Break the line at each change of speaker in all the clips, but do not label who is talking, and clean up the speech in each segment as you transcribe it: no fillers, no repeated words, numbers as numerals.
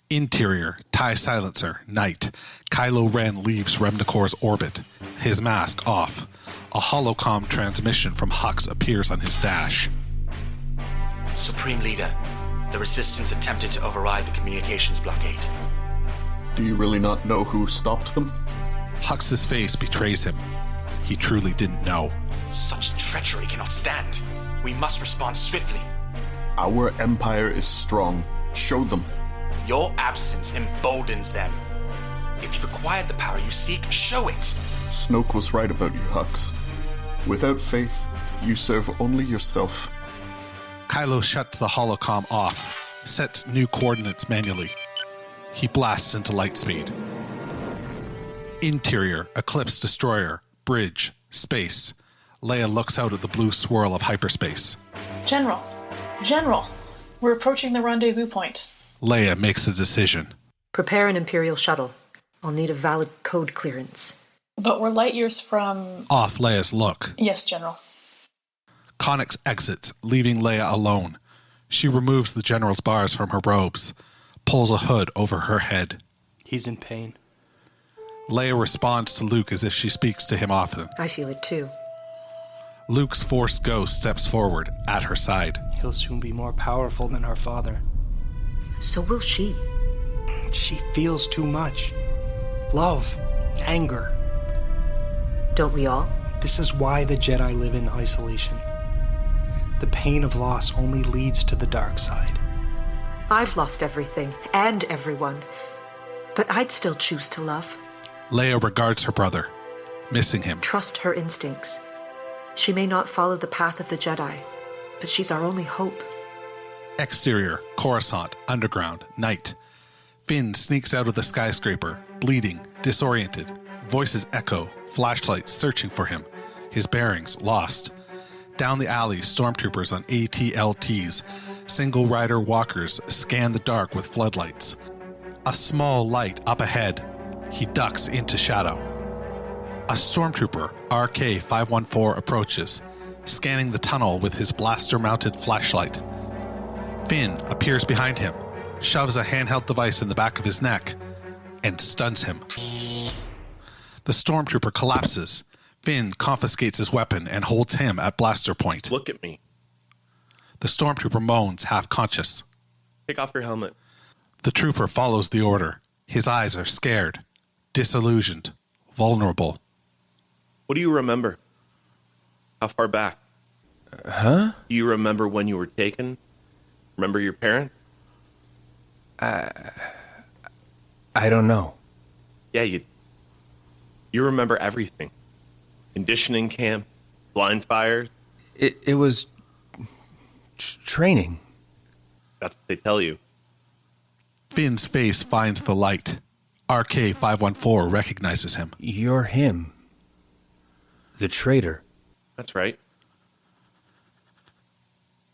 Interior, TIE silencer, night. Kylo Ren leaves Remnicor's orbit, his mask off. A holocom transmission from Hux appears on his dash.
Supreme Leader, the Resistance attempted to override the communications blockade.
Do you really not know who stopped them?
Hux's face betrays him. He truly didn't know.
Such treachery cannot stand. We must respond swiftly.
Our empire is strong. Show them.
Your absence emboldens them. If you've acquired the power you seek, show it.
Snoke was right about you, Hux. Without faith, you serve only yourself.
Kylo shuts the holocom off, sets new coordinates manually. He blasts into lightspeed. Interior, Eclipse destroyer, bridge, space. Leia looks out at the blue swirl of hyperspace.
General, we're approaching the rendezvous point.
Leia makes a decision.
Prepare an Imperial shuttle. I'll need a valid code clearance.
But we're light years from...
Off Leia's look.
Yes, General.
Connix exits, leaving Leia alone. She removes the General's bars from her robes, pulls a hood over her head.
He's in pain.
Leia responds to Luke as if she speaks to him often.
I feel it too.
Luke's Force ghost steps forward, at her side.
He'll soon be more powerful than our father.
So will she.
She feels too much. Love, anger.
Don't we all?
This is why the Jedi live in isolation. The pain of loss only leads to the dark side.
I've lost everything, and everyone. But I'd still choose to love.
Leia regards her brother, missing him.
Trust her instincts. She may not follow the path of the Jedi, but she's our only hope.
Exterior, Coruscant, underground, night. Finn sneaks out of the skyscraper, bleeding, disoriented. Voices echo, flashlights searching for him. His bearings lost. Down the alley, stormtroopers on ATLTs, single-rider walkers scan the dark with floodlights. A small light up ahead. He ducks into shadow. A stormtrooper, RK-514, approaches, scanning the tunnel with his blaster-mounted flashlight. Finn appears behind him, shoves a handheld device in the back of his neck, and stuns him. The stormtrooper collapses. Finn confiscates his weapon and holds him at blaster point.
Look at me.
The stormtrooper moans, half-conscious.
Take off your helmet.
The trooper follows the order. His eyes are scared, disillusioned, vulnerable.
What do you remember? How far back?
Huh?
Do you remember when you were taken? Remember your parent?
I don't know.
Yeah, you remember everything. Conditioning camp, blind fires.
It was training.
That's what they tell you.
Finn's face finds the light. RK-514 recognizes him.
You're him. The traitor.
That's right.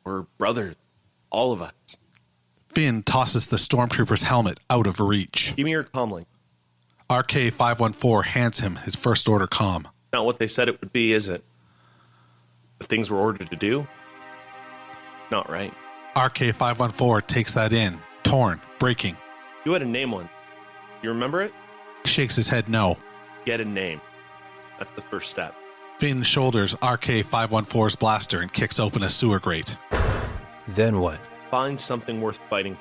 We're brothers. All of us.
Finn tosses the stormtrooper's helmet out of reach.
Give me your comlink.
RK-514 hands him his first order comm.
Not what they said it would be, is it? The things we're ordered to do? Not right.
RK-514 takes that in, torn, breaking.
You had a name once. You remember it?
He shakes his head no.
Get a name. That's the first step.
Finn shoulders RK-514's blaster and kicks open a sewer grate.
Then what?
Find something worth fighting.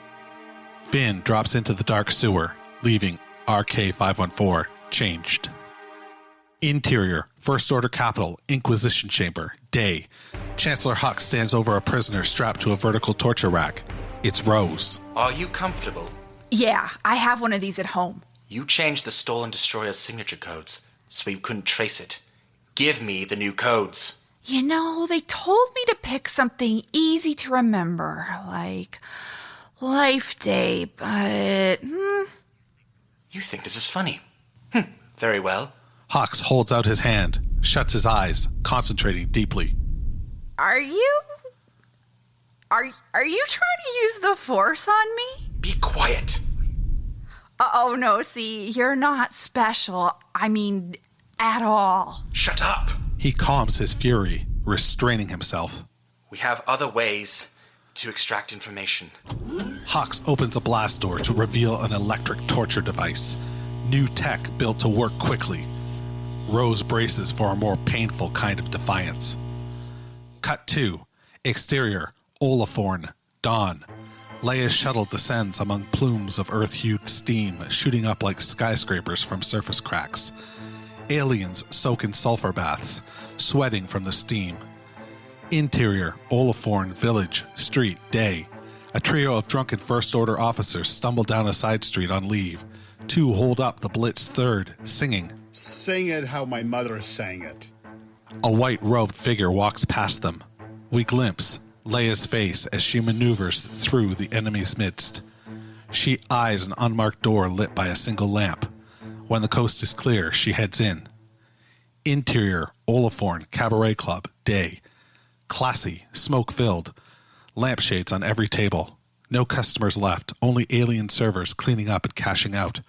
Finn drops into the dark sewer, leaving RK-514 changed. Interior, First Order Capital, Inquisition Chamber, day. Chancellor Hux stands over a prisoner strapped to a vertical torture rack. It's Rose.
Are you comfortable?
Yeah, I have one of these at home.
You changed the Stolen Destroyer's signature codes, so we couldn't trace it. Give me the new codes.
You know, they told me to pick something easy to remember, like Life Day, but...
You think this is funny? Very well.
Hux holds out his hand, shuts his eyes, concentrating deeply.
Are you trying to use the Force on me?
Be quiet.
Oh, no, see, you're not special. I mean, at all.
Shut up.
He calms his fury, restraining himself.
We have other ways. to extract information.
Hux opens a blast door to reveal an electric torture device. New tech built to work quickly. Rose braces for a more painful kind of defiance. Cut 2. Exterior, Olafhorn, dawn. Leia's shuttle descends among plumes of earth-hued steam shooting up like skyscrapers from surface cracks. Aliens soak in sulfur baths, sweating from the steam. Interior, Olafhorn village, street, day. A trio of drunken First Order officers stumble down a side street on leave. 2 hold up the Blitz 3rd, singing.
Sing it how my mother sang it.
A white-robed figure walks past them. We glimpse Leia's face as she maneuvers through the enemy's midst. She eyes an unmarked door lit by a single lamp. When the coast is clear, she heads in. Interior, Olafhorn Cabaret Club, day. Classy, smoke-filled. Lampshades on every table. No customers left, only alien servers cleaning up and cashing out.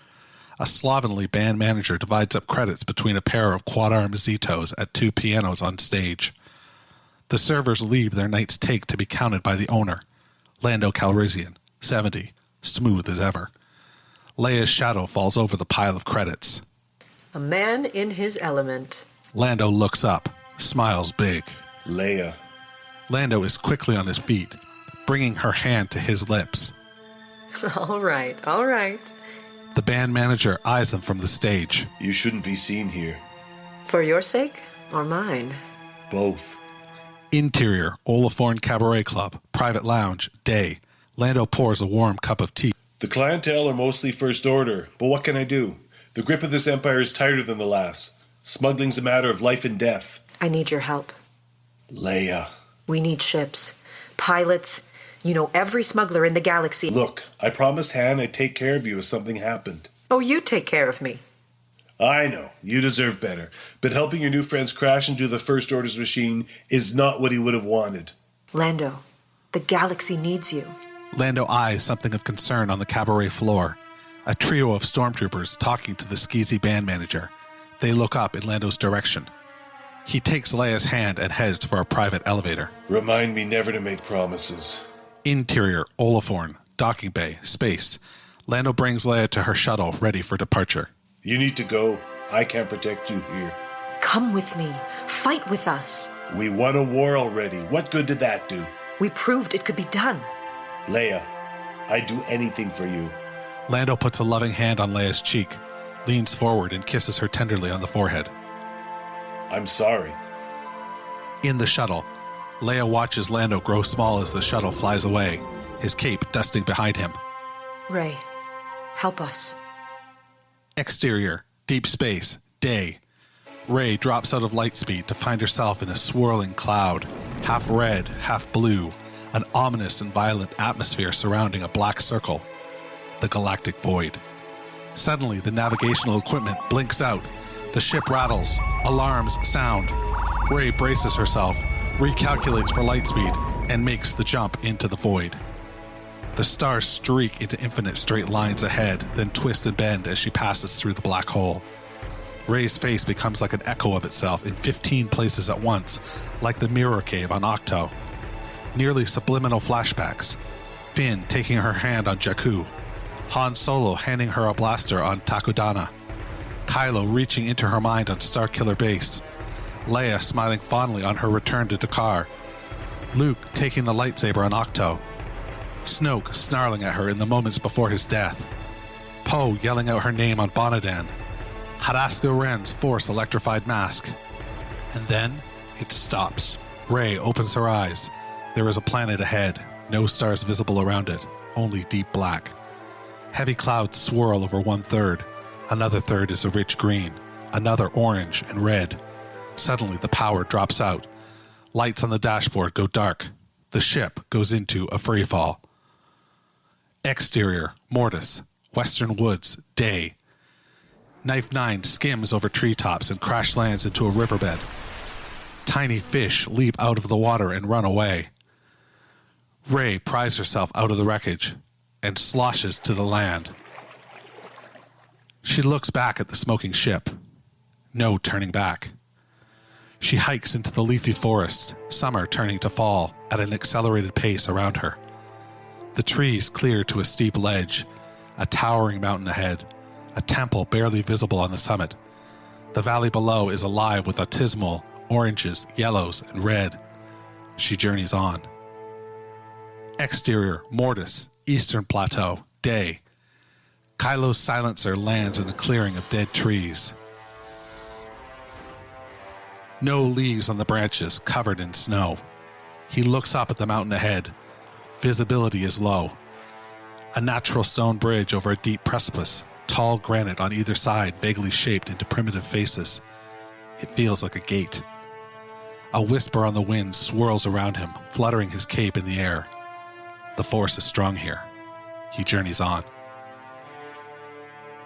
A slovenly band manager divides up credits between a pair of quad-arm Zitos at 2 pianos on stage. The servers leave their night's take to be counted by the owner, Lando Calrissian, 70, smooth as ever. Leia's shadow falls over the pile of credits.
A man in his element.
Lando looks up, smiles big.
Leia.
Lando is quickly on his feet, bringing her hand to his lips.
All right, all right.
The band manager eyes them from the stage.
You shouldn't be seen here.
For your sake or mine?
Both.
Interior, Olafhorn Cabaret Club, private lounge, day. Lando pours a warm cup of tea.
The clientele are mostly First Order, but what can I do? The grip of this empire is tighter than the last. Smuggling's a matter of life and death.
I need your help.
Leia.
We need ships, pilots, every smuggler in the galaxy.
Look, I promised Han I'd take care of you if something happened.
Oh, you take care of me.
I know, you deserve better, but helping your new friends crash into the First Order's machine is not what he would have wanted.
Lando, the galaxy needs you.
Lando eyes something of concern on the cabaret floor. A trio of stormtroopers talking to the skeezy band manager. They look up in Lando's direction. He takes Leia's hand and heads for a private elevator.
Remind me never to make promises.
Interior, Olafhorn, docking bay, space. Lando brings Leia to her shuttle, ready for departure.
You need to go. I can't protect you here.
Come with me. Fight with us.
We won a war already. What good did that do?
We proved it could be done.
Leia, I'd do anything for you.
Lando puts a loving hand on Leia's cheek, leans forward and kisses her tenderly on the forehead.
I'm sorry.
In the shuttle, Leia watches Lando grow small as the shuttle flies away, his cape dusting behind him.
Rey, help us.
Exterior, deep space, day. Rey drops out of light speed to find herself in a swirling cloud, half red, half blue, an ominous and violent atmosphere surrounding a black circle, the galactic void. Suddenly, the navigational equipment blinks out. The ship rattles, alarms sound. Rey braces herself, recalculates for light speed, and makes the jump into the void. The stars streak into infinite straight lines ahead, then twist and bend as she passes through the black hole. Rey's face becomes like an echo of itself in 15 places at once, like the mirror cave on Octo. Nearly subliminal flashbacks. Finn taking her hand on Jakku. Han Solo handing her a blaster on Takodana. Kylo reaching into her mind on Starkiller Base. Leia smiling fondly on her return to Dakar. Luke taking the lightsaber on Octo. Snoke snarling at her in the moments before his death. Poe yelling out her name on Bonadan. Hadaska Ren's Force-electrified mask. And then it stops. Rey opens her eyes. There is a planet ahead, no stars visible around it, only deep black. Heavy clouds swirl over 1/3. Another third is a rich green, another orange and red. Suddenly the power drops out. Lights on the dashboard go dark. The ship goes into a freefall. Exterior, Mortis, Western Woods, day. Knife 9 skims over treetops and crash lands into a riverbed. Tiny fish leap out of the water and run away. Rey pries herself out of the wreckage and sloshes to the land. She looks back at the smoking ship. No turning back. She hikes into the leafy forest, summer turning to fall at an accelerated pace around her. The trees clear to a steep ledge, a towering mountain ahead, a temple barely visible on the summit. The valley below is alive with autumnal oranges, yellows, and red. She journeys on. Exterior, Mortis, Eastern Plateau, day. Kylo's silencer lands in a clearing of dead trees. No leaves on the branches, covered in snow. He looks up at the mountain ahead. Visibility is low. A natural stone bridge over a deep precipice, tall granite on either side, vaguely shaped into primitive faces. It feels like a gate. A whisper on the wind swirls around him, fluttering his cape in the air. The force is strong here. He journeys on.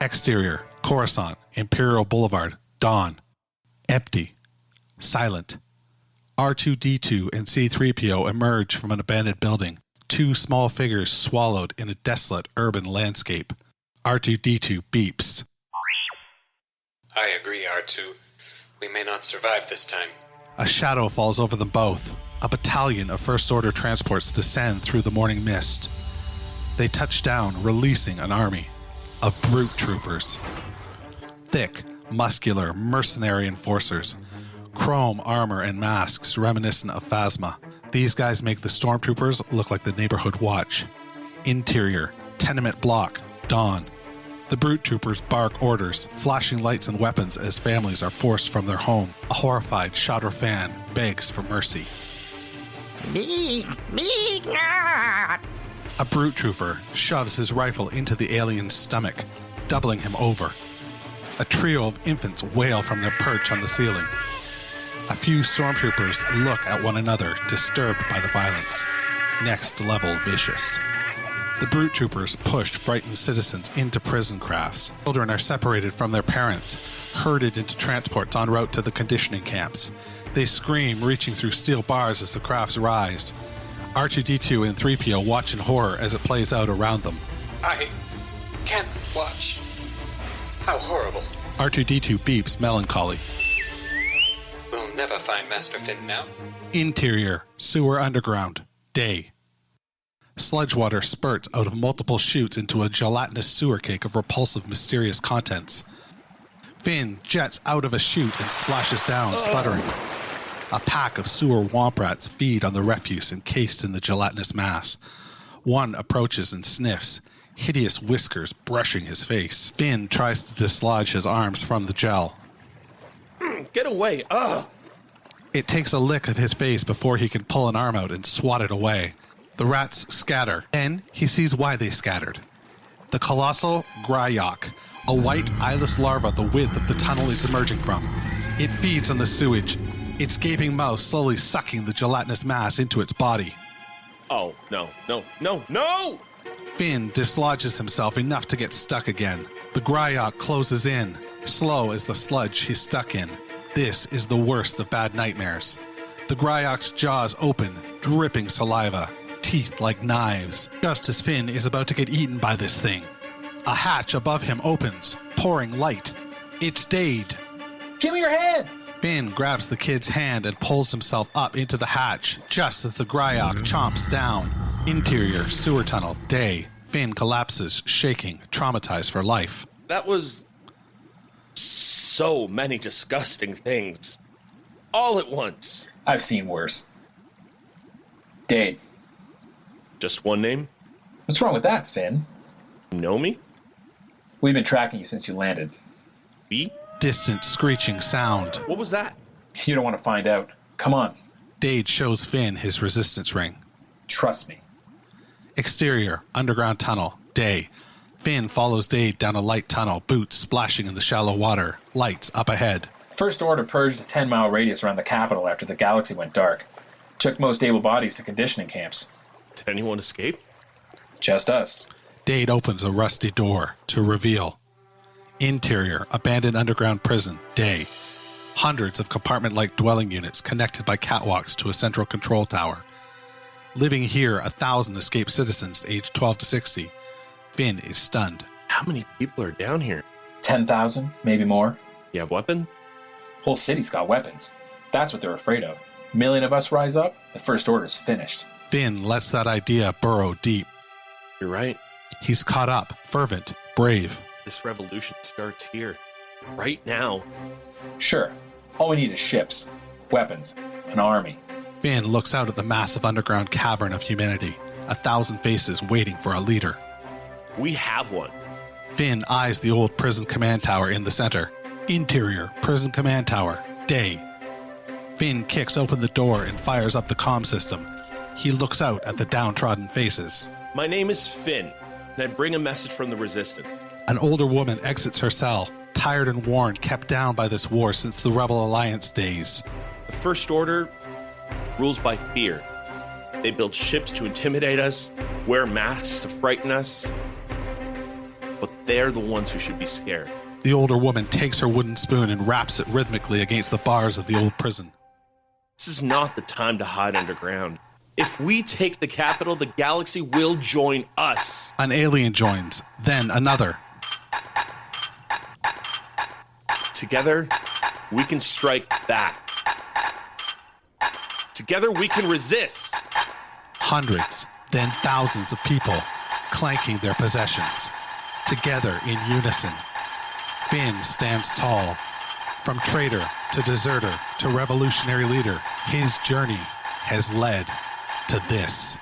Exterior, Coruscant, Imperial Boulevard, dawn. Empty. Silent. R2-D2 and C-3PO emerge from an abandoned building, two small figures swallowed in a desolate urban landscape. R2-D2 beeps.
I agree, R2. We may not survive this time.
A shadow falls over them both. A battalion of First Order transports descend through the morning mist. They touch down, releasing an army of brute troopers. Thick, muscular, mercenary enforcers. Chrome armor and masks reminiscent of Phasma. These guys make the stormtroopers look like the neighborhood watch. Interior, tenement block, dawn. The brute troopers bark orders, flashing lights and weapons as families are forced from their home. A horrified Shadra fan begs for mercy.
Me,
A brute trooper shoves his rifle into the alien's stomach, doubling him over. A trio of infants wail from their perch on the ceiling. A few stormtroopers look at one another, disturbed by the violence. Next level vicious. The brute troopers pushed frightened citizens into prison crafts. Children are separated from their parents, herded into transports en route to the conditioning camps. They scream, reaching through steel bars as the crafts rise. R2-D2 and 3PO watch in horror as it plays out around them.
I can't watch. How horrible.
R2-D2 beeps melancholy.
We'll never find Master Finn now.
Interior, sewer underground, day. Sludge water spurts out of multiple chutes into a gelatinous sewer cake of repulsive, mysterious contents. Finn jets out of a chute and splashes down, sputtering. A pack of sewer womp rats feed on the refuse encased in the gelatinous mass. One approaches and sniffs, hideous whiskers brushing his face. Finn tries to dislodge his arms from the gel.
Get away! Ugh!
It takes a lick of his face before he can pull an arm out and swat it away. The rats scatter, and he sees why they scattered. The colossal Gryok, a white, eyeless larva the width of the tunnel it's emerging from. It feeds on the sewage, its gaping mouth slowly sucking the gelatinous mass into its body.
Oh, no, no, no, no!
Finn dislodges himself enough to get stuck again. The Gryok closes in, slow as the sludge he's stuck in. This is the worst of bad nightmares. The Gryok's jaws open, dripping saliva, teeth like knives. Just as Finn is about to get eaten by this thing, a hatch above him opens, pouring light. It's Dade.
Give me your hand!
Finn grabs the kid's hand and pulls himself up into the hatch, just as the Gryok chomps down. Interior, sewer tunnel, day. Finn collapses, shaking, traumatized for life.
That was so many disgusting things. All at once.
I've seen worse. Dade.
Just one name?
What's wrong with that, Finn?
You know me?
We've been tracking you since you landed.
We?
Distant screeching sound.
What was that?
You don't want to find out. Come on.
Dade shows Finn his resistance ring.
Trust me.
Exterior, underground tunnel, day. Finn follows Dade down a light tunnel, boots splashing in the shallow water, lights up ahead.
First Order purged a 10-mile radius around the capital after the galaxy went dark. Took most able bodies to conditioning camps.
Did anyone escape?
Just us.
Dade opens a rusty door to reveal. Interior, abandoned underground prison, day. Hundreds of compartment-like dwelling units connected by catwalks to a central control tower. Living here, 1,000 escaped citizens aged 12 to 60. Finn is stunned.
How many people are down here?
10,000, maybe more.
You have weapons?
Whole city's got weapons. That's what they're afraid of. A million of us rise up, the First Order's finished.
Finn lets that idea burrow deep.
You're right.
He's caught up, fervent, brave.
This revolution starts here. Right now.
Sure. All we need is ships, weapons, an army.
Finn looks out at the massive underground cavern of humanity, 1,000 faces waiting for a leader.
We have one.
Finn eyes the old prison command tower in the center. Interior, prison command tower, day. Finn kicks open the door and fires up the comm system. He looks out at the downtrodden faces.
My name is Finn, and I bring a message from the Resistance.
An older woman exits her cell, tired and worn, kept down by this war since the Rebel Alliance days.
The First Order rules by fear. They build ships to intimidate us, wear masks to frighten us, but they're the ones who should be scared.
The older woman takes her wooden spoon and raps it rhythmically against the bars of the old prison.
This is not the time to hide underground. If we take the capital, the galaxy will join us.
An alien joins, then another.
Together, we can strike back. Together, we can resist.
Hundreds, then thousands of people, clanking their possessions. Together in unison. Finn stands tall. From traitor to deserter to revolutionary leader, his journey has led to this.